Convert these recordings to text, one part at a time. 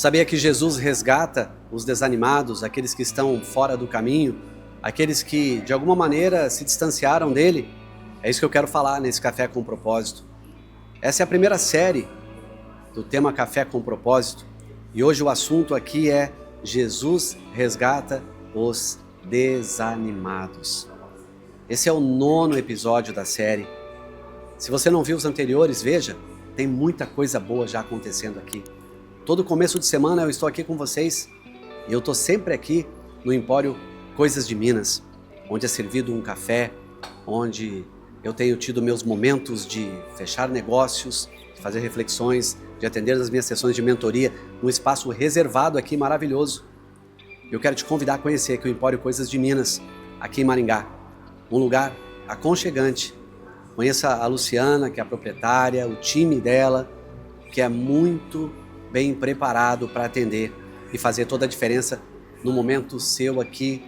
Sabia que Jesus resgata os desanimados, aqueles que estão fora do caminho, aqueles que de alguma maneira se distanciaram dele? É isso que eu quero falar nesse Café com Propósito. Essa é a primeira série do tema Café com Propósito e hoje o assunto aqui é Jesus resgata os desanimados. Esse é o 9º episódio da série. Se você não viu os anteriores, veja, tem muita coisa boa já acontecendo aqui. Todo começo de semana eu estou aqui com vocês e eu estou sempre aqui no Empório Coisas de Minas, onde é servido um café, onde eu tenho tido meus momentos de fechar negócios, de fazer reflexões, de atender as minhas sessões de mentoria, num espaço reservado aqui maravilhoso. Eu quero te convidar a conhecer aqui o Empório Coisas de Minas, aqui em Maringá, um lugar aconchegante. Conheça a Luciana, que é a proprietária, o time dela, que é muito bem preparado para atender e fazer toda a diferença no momento seu aqui.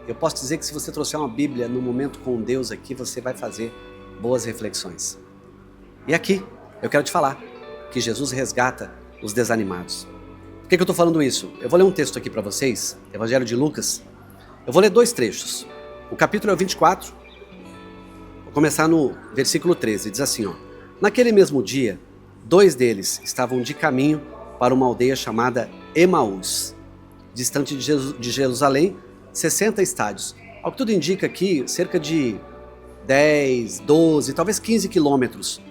Eu posso dizer que se você trouxer uma Bíblia no momento com Deus aqui, você vai fazer boas reflexões. E aqui eu quero te falar que Jesus resgata os desanimados. Por que eu estou falando isso? Eu vou ler um texto aqui para vocês, Evangelho de Lucas. Eu vou ler 2 trechos. O capítulo é o 24. Vou começar no versículo 13. Diz assim, ó: Naquele mesmo dia, 2 deles estavam de caminho para uma aldeia chamada Emaús, distante de Jerusalém, 60 estádios. Ao que tudo indica aqui, cerca de 10, 12, talvez 15 quilômetros.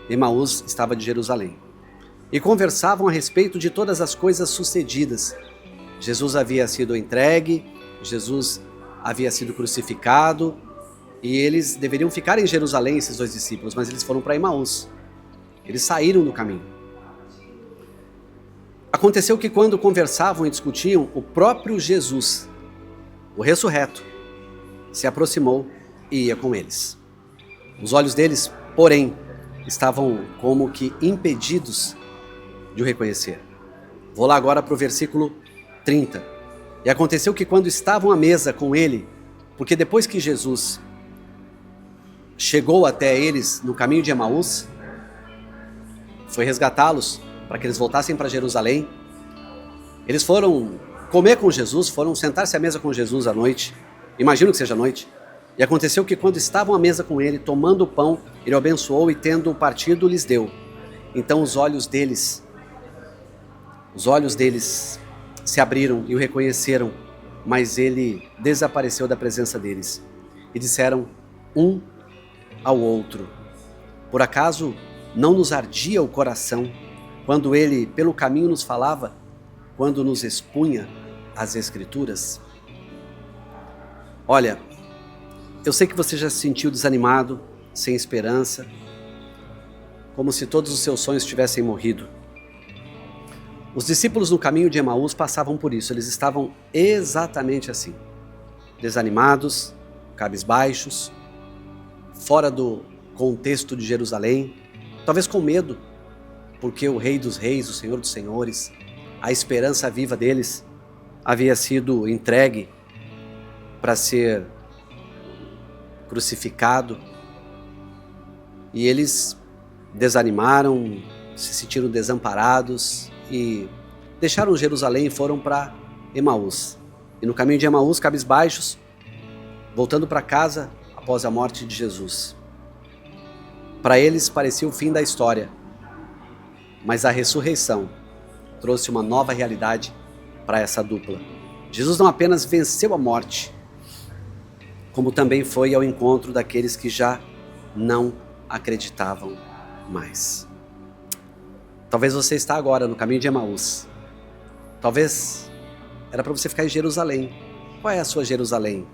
Emaús estava de Jerusalém. E conversavam a respeito de todas as coisas sucedidas. Jesus havia sido entregue, Jesus havia sido crucificado, e eles deveriam ficar em Jerusalém, esses 2 discípulos, mas eles foram para Emaús. Eles saíram do caminho. Aconteceu que quando conversavam e discutiam, o próprio Jesus, o ressurreto, se aproximou e ia com eles. Os olhos deles, porém, estavam como que impedidos de o reconhecer. Vou lá agora para o versículo 30. E aconteceu que quando estavam à mesa com ele, porque depois que Jesus chegou até eles no caminho de Emaús, foi resgatá-los para que eles voltassem para Jerusalém. Eles foram comer com Jesus, foram sentar-se à mesa com Jesus à noite. Imagino que seja à noite. E aconteceu que quando estavam à mesa com ele, tomando o pão, ele o abençoou e tendo partido, lhes deu. Então os olhos deles se abriram e o reconheceram, mas ele desapareceu da presença deles. E disseram um ao outro: Por acaso não nos ardia o coração quando ele pelo caminho nos falava, quando nos expunha as Escrituras? Olha, eu sei que você já se sentiu desanimado, sem esperança, como se todos os seus sonhos tivessem morrido. Os discípulos no caminho de Emaús passavam por isso, eles estavam exatamente assim, desanimados, cabisbaixos, fora do contexto de Jerusalém, talvez com medo, porque o Rei dos Reis, o Senhor dos Senhores, a esperança viva deles havia sido entregue para ser crucificado, e eles desanimaram, se sentiram desamparados e deixaram Jerusalém e foram para Emaús. E no caminho de Emaús, cabisbaixos, voltando para casa após a morte de Jesus. Para eles parecia o fim da história, mas a ressurreição trouxe uma nova realidade para essa dupla. Jesus não apenas venceu a morte, como também foi ao encontro daqueles que já não acreditavam mais. Talvez você está agora no caminho de Emaús. Talvez era para você ficar em Jerusalém. Qual é a sua Jerusalém?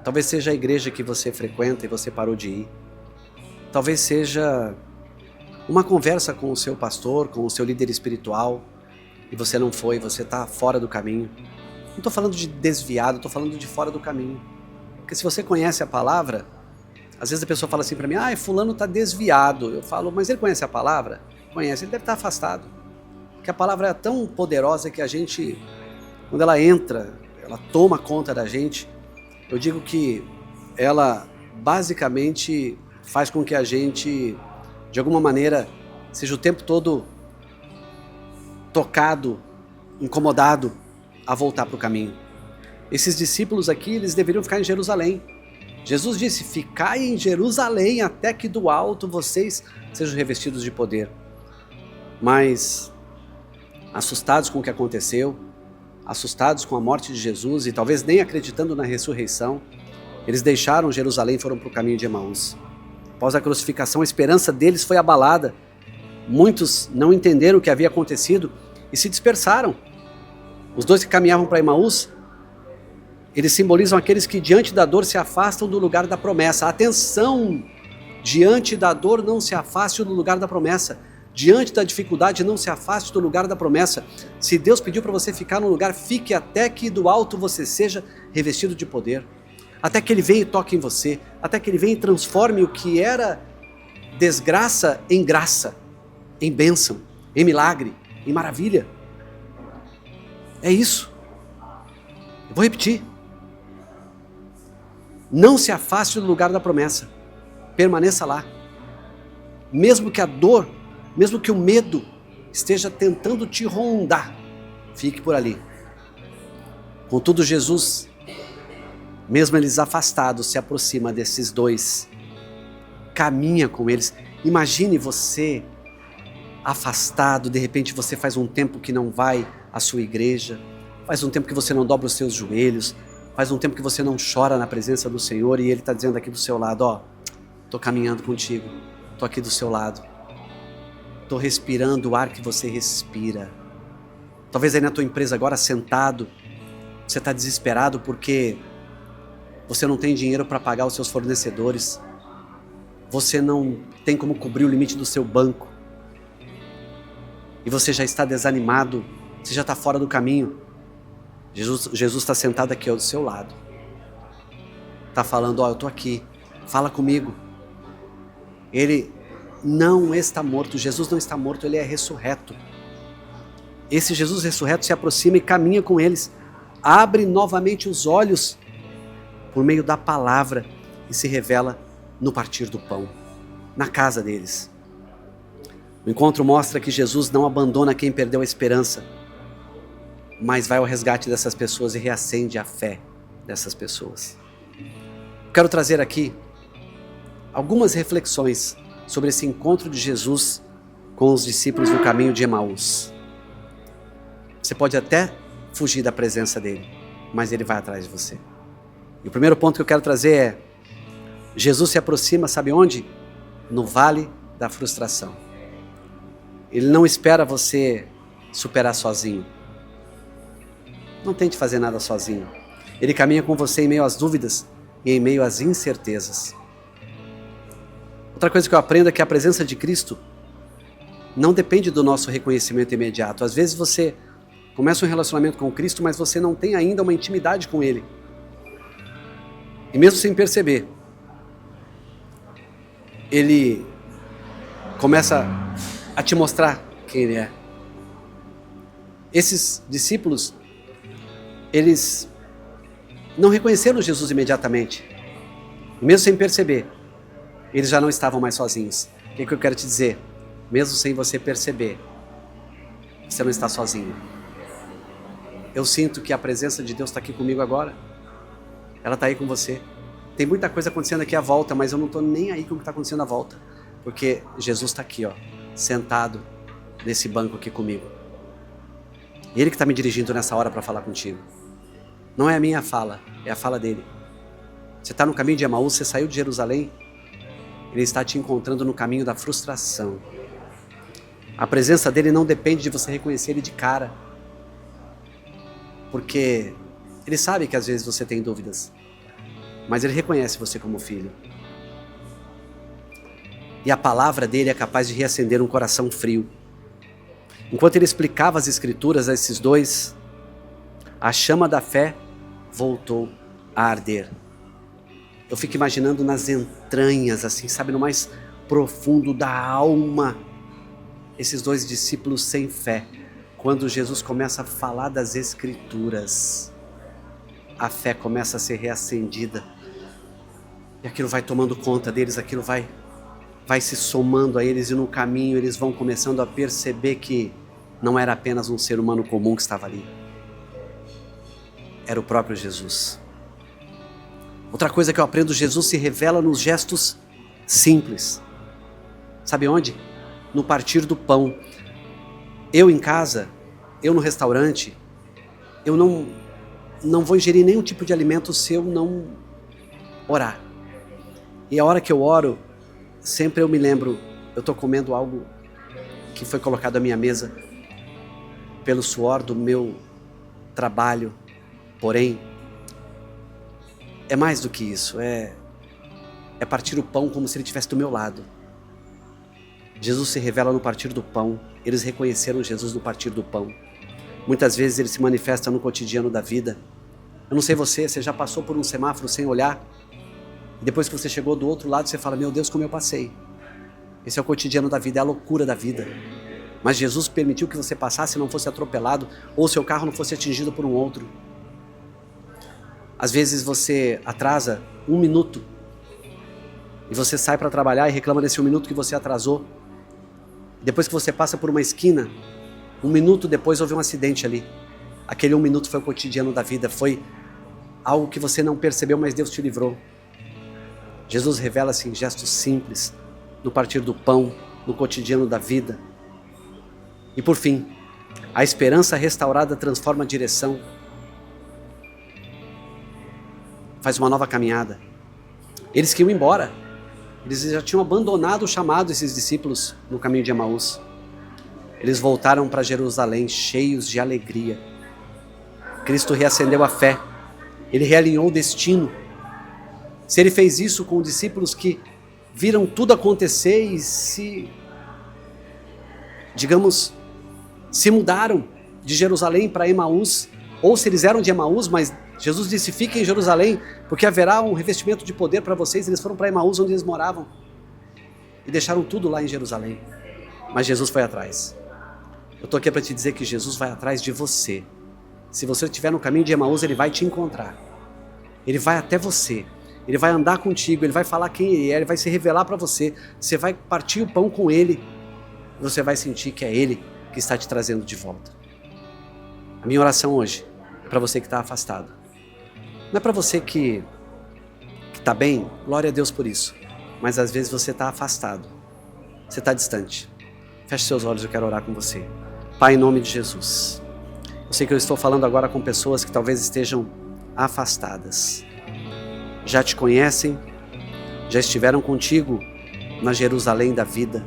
Talvez seja a igreja que você frequenta e você parou de ir. Talvez seja uma conversa com o seu pastor, com o seu líder espiritual, e você não foi, você está fora do caminho. Não estou falando de desviado, estou falando de fora do caminho. Porque se você conhece a palavra, às vezes a pessoa fala assim para mim: fulano está desviado. Eu falo: mas ele conhece a palavra? Conhece, ele deve estar afastado. Porque a palavra é tão poderosa que a gente, quando ela entra, ela toma conta da gente. Eu digo que ela basicamente faz com que a gente, de alguma maneira, seja o tempo todo tocado incomodado a voltar para o caminho. Esses discípulos aqui, eles deveriam ficar em Jerusalém. Jesus disse: ficai em Jerusalém até que do alto vocês sejam revestidos de poder. Mas, assustados com o que aconteceu, assustados com a morte de Jesus e talvez nem acreditando na ressurreição, eles deixaram Jerusalém e foram para o caminho de Emaús. Após a crucificação, a esperança deles foi abalada. Muitos não entenderam o que havia acontecido e se dispersaram. Os dois que caminhavam para Emaús, eles simbolizam aqueles que diante da dor se afastam do lugar da promessa. Atenção! Diante da dor não se afaste do lugar da promessa. Diante da dificuldade não se afaste do lugar da promessa. Se Deus pediu para você ficar num lugar, fique até que do alto você seja revestido de poder. Até que Ele venha e toque em você. Até que Ele venha e transforme o que era desgraça em graça, em bênção, em milagre, em maravilha. É isso. Eu vou repetir. Não se afaste do lugar da promessa. Permaneça lá. Mesmo que a dor, mesmo que o medo esteja tentando te rondar, fique por ali. Contudo, Jesus, mesmo eles afastados, se aproxima desses dois, caminha com eles. Imagine você afastado, de repente você faz um tempo que não vai à sua igreja, faz um tempo que você não dobra os seus joelhos, faz um tempo que você não chora na presença do Senhor e Ele está dizendo aqui do seu lado: ó, estou caminhando contigo, estou aqui do seu lado, estou respirando o ar que você respira. Talvez aí na tua empresa agora sentado, você está desesperado porque você não tem dinheiro para pagar os seus fornecedores, você não tem como cobrir o limite do seu banco e você já está desanimado, você já está fora do caminho. Jesus está sentado aqui ao seu lado, está falando: ó, eu estou aqui, fala comigo. Ele não está morto, Jesus não está morto, Ele é ressurreto. Esse Jesus ressurreto se aproxima e caminha com eles, abre novamente os olhos por meio da palavra e se revela no partir do pão, na casa deles. O encontro mostra que Jesus não abandona quem perdeu a esperança, mas vai ao resgate dessas pessoas e reacende a fé dessas pessoas. Quero trazer aqui algumas reflexões sobre esse encontro de Jesus com os discípulos no caminho de Emaús. Você pode até fugir da presença dele, mas ele vai atrás de você. E o primeiro ponto que eu quero trazer é: Jesus se aproxima, sabe onde? No vale da frustração. Ele não espera você superar sozinho. Não tente fazer nada sozinho. Ele caminha com você em meio às dúvidas e em meio às incertezas. Outra coisa que eu aprendo é que a presença de Cristo não depende do nosso reconhecimento imediato. Às vezes você começa um relacionamento com Cristo, mas você não tem ainda uma intimidade com Ele. E mesmo sem perceber, Ele começa a te mostrar quem Ele é. Esses discípulos, eles não reconheceram Jesus imediatamente. E mesmo sem perceber, eles já não estavam mais sozinhos. O que eu quero te dizer? Mesmo sem você perceber, você não está sozinho. Eu sinto que a presença de Deus está aqui comigo agora. Ela está aí com você. Tem muita coisa acontecendo aqui à volta, mas eu não estou nem aí com o que está acontecendo à volta. Porque Jesus está aqui, ó, sentado nesse banco aqui comigo. Ele que está me dirigindo nessa hora para falar contigo. Não é a minha fala, é a fala dele. Você está no caminho de Emaús, você saiu de Jerusalém, Ele está te encontrando no caminho da frustração. A presença dele não depende de você reconhecer ele de cara, porque ele sabe que às vezes você tem dúvidas, mas ele reconhece você como filho. E a palavra dele é capaz de reacender um coração frio. Enquanto ele explicava as escrituras a esses dois, a chama da fé voltou a arder. Eu fico imaginando nas entranhas, assim, sabe, no mais profundo da alma, esses dois discípulos sem fé. Quando Jesus começa a falar das escrituras, a fé começa a ser reacendida. E aquilo vai tomando conta deles, aquilo vai se somando a eles, e no caminho eles vão começando a perceber que não era apenas um ser humano comum que estava ali. Era o próprio Jesus. Outra coisa que eu aprendo, Jesus se revela nos gestos simples. Sabe onde? No partir do pão. Eu em casa, eu no restaurante, eu não vou ingerir nenhum tipo de alimento se eu não orar. E a hora que eu oro, sempre eu me lembro, eu estou comendo algo que foi colocado à minha mesa pelo suor do meu trabalho. Porém, é mais do que isso, é partir o pão como se ele estivesse do meu lado. Jesus se revela no partir do pão. Eles reconheceram Jesus no partir do pão. Muitas vezes ele se manifesta no cotidiano da vida. Eu não sei você já passou por um semáforo sem olhar? E depois que você chegou do outro lado, você fala, meu Deus, como eu passei. Esse é o cotidiano da vida, é a loucura da vida. Mas Jesus permitiu que você passasse e não fosse atropelado, ou seu carro não fosse atingido por um outro. Às vezes você atrasa 1 minuto e você sai para trabalhar e reclama desse 1 minuto que você atrasou. Depois que você passa por uma esquina, 1 minuto depois houve um acidente ali. Aquele 1 minuto foi o cotidiano da vida, foi algo que você não percebeu, mas Deus te livrou. Jesus revela-se em gestos simples, no partir do pão, no cotidiano da vida. E por fim, a esperança restaurada transforma a direção, faz uma nova caminhada. Eles que iam embora, eles já tinham abandonado o chamado, esses discípulos, no caminho de Emaús. Eles voltaram para Jerusalém cheios de alegria. Cristo reacendeu a fé, ele realinhou o destino. Se ele fez isso com discípulos que viram tudo acontecer e se mudaram de Jerusalém para Emaús, ou se eles eram de Emaús, mas Jesus disse, fiquem em Jerusalém, porque haverá um revestimento de poder para vocês. Eles foram para Emaús, onde eles moravam, e deixaram tudo lá em Jerusalém. Mas Jesus foi atrás. Eu estou aqui para te dizer que Jesus vai atrás de você. Se você estiver no caminho de Emaús, ele vai te encontrar. Ele vai até você. Ele vai andar contigo, ele vai falar quem ele é, ele vai se revelar para você. Você vai partir o pão com ele. Você vai sentir que é ele que está te trazendo de volta. A minha oração hoje é para você que está afastado. Não é para você que está bem, glória a Deus por isso. Mas às vezes você está afastado. Você está distante. Feche seus olhos, eu quero orar com você. Pai, em nome de Jesus. Eu sei que eu estou falando agora com pessoas que talvez estejam afastadas. Já te conhecem, já estiveram contigo na Jerusalém da vida,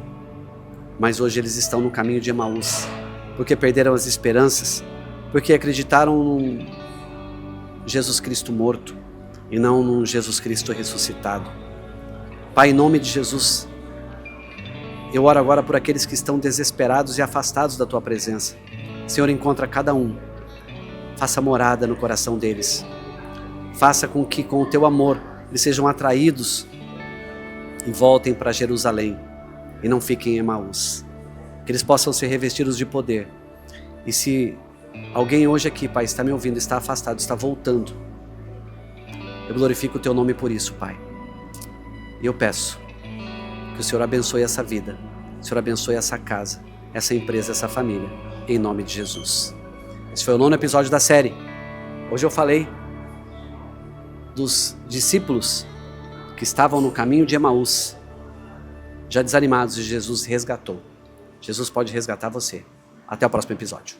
mas hoje eles estão no caminho de Emaús, porque perderam as esperanças, porque acreditaram num Jesus Cristo morto e não num Jesus Cristo ressuscitado. Pai, em nome de Jesus, eu oro agora por aqueles que estão desesperados e afastados da Tua presença. Senhor, encontra cada um, faça morada no coração deles, faça com que com o Teu amor eles sejam atraídos e voltem para Jerusalém e não fiquem em Emaús, que eles possam ser revestidos de poder. E se alguém hoje aqui, Pai, está me ouvindo, está afastado, está voltando, eu glorifico o Teu nome por isso, Pai. E eu peço que o Senhor abençoe essa vida, o Senhor abençoe essa casa, essa empresa, essa família, em nome de Jesus. Esse foi o 9º episódio da série. Hoje eu falei dos discípulos que estavam no caminho de Emaús, já desanimados, e Jesus resgatou. Jesus pode resgatar você. Até o próximo episódio.